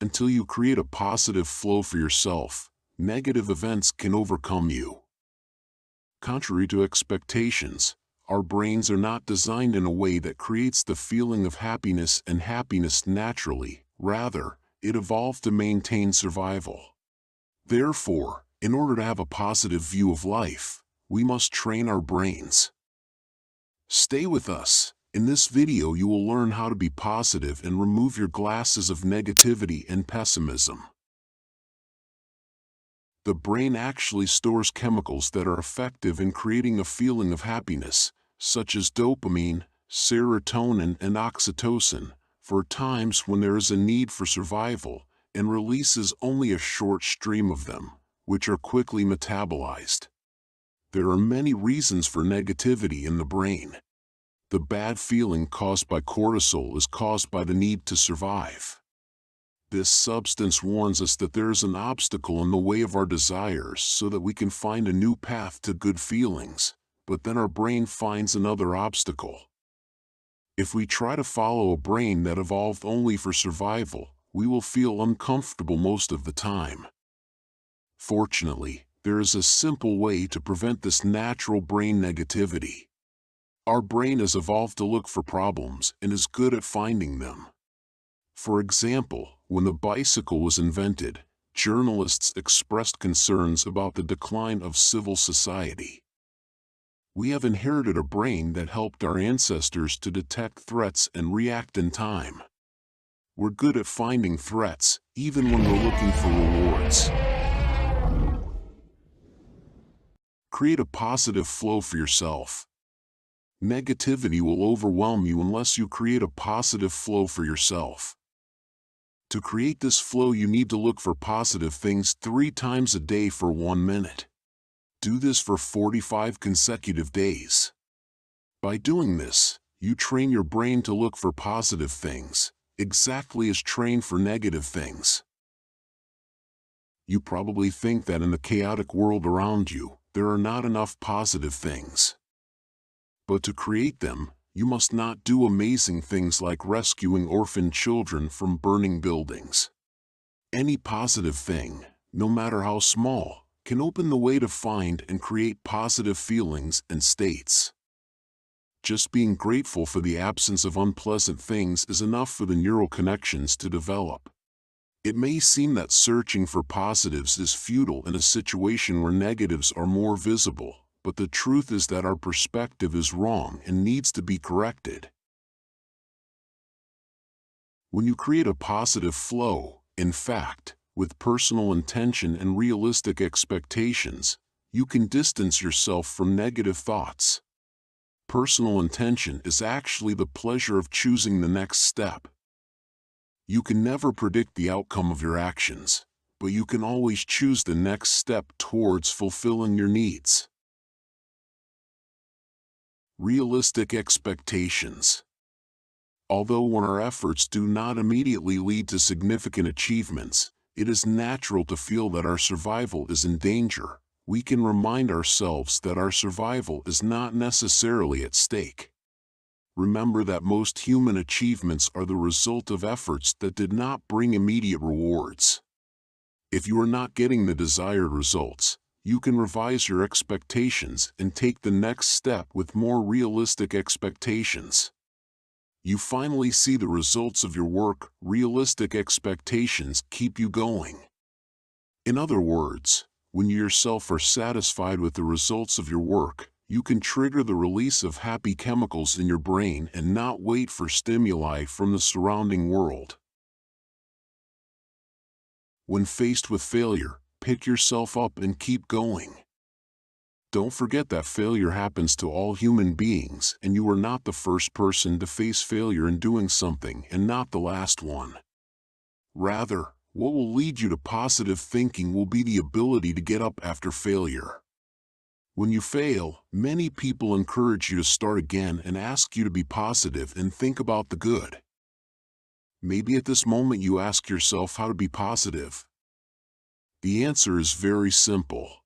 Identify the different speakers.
Speaker 1: Until you create a positive flow for yourself, negative events can overcome you. Contrary to expectations, our brains are not designed in a way that creates the feeling of happiness and happiness naturally. Rather, it evolved to maintain survival. Therefore, in order to have a positive view of life, we must train our brains. Stay with us. In this video you will learn how to be positive and remove your glasses of negativity and pessimism. The brain actually stores chemicals that are effective in creating a feeling of happiness, such as dopamine, serotonin, and oxytocin, for times when there is a need for survival, and releases only a short stream of them, which are quickly metabolized. There are many reasons for negativity in the brain. The bad feeling caused by cortisol is caused by the need to survive. This substance warns us that there is an obstacle in the way of our desires so that we can find a new path to good feelings, but then our brain finds another obstacle. If we try to follow a brain that evolved only for survival, we will feel uncomfortable most of the time. Fortunately, there is a simple way to prevent this natural brain negativity. Our brain has evolved to look for problems and is good at finding them. For example, when the bicycle was invented, journalists expressed concerns about the decline of civil society. We have inherited a brain that helped our ancestors to detect threats and react in time. We're good at finding threats, even when we're looking for rewards. Create a positive flow for yourself. Negativity will overwhelm you unless you create a positive flow for yourself. To create this flow, you need to look for positive things 3 times a day for 1 minute. Do this for 45 consecutive days. By doing this, you train your brain to look for positive things, exactly as trained for negative things. You probably think that in the chaotic world around you, there are not enough positive things. But to create them, you must not do amazing things like rescuing orphaned children from burning buildings. Any positive thing, no matter how small, can open the way to find and create positive feelings and states. Just being grateful for the absence of unpleasant things is enough for the neural connections to develop. It may seem that searching for positives is futile in a situation where negatives are more visible, but the truth is that our perspective is wrong and needs to be corrected. When you create a positive flow, in fact, with personal intention and realistic expectations, you can distance yourself from negative thoughts. Personal intention is actually the pleasure of choosing the next step. You can never predict the outcome of your actions, but you can always choose the next step towards fulfilling your needs. Realistic expectations. Although when our efforts do not immediately lead to significant achievements, it is natural to feel that our survival is in danger. We can remind ourselves that our survival is not necessarily at stake. Remember that most human achievements are the result of efforts that did not bring immediate rewards. If you are not getting the desired results, you can revise your expectations and take the next step with more realistic expectations. You finally see the results of your work. Realistic expectations keep you going. In other words, when you yourself are satisfied with the results of your work, you can trigger the release of happy chemicals in your brain and not wait for stimuli from the surrounding world. When faced with failure, pick yourself up and keep going. Don't forget that failure happens to all human beings, and you are not the first person to face failure in doing something and not the last one. Rather, what will lead you to positive thinking will be the ability to get up after failure. When you fail, many people encourage you to start again and ask you to be positive and think about the good. Maybe at this moment you ask yourself how to be positive. The answer is very simple.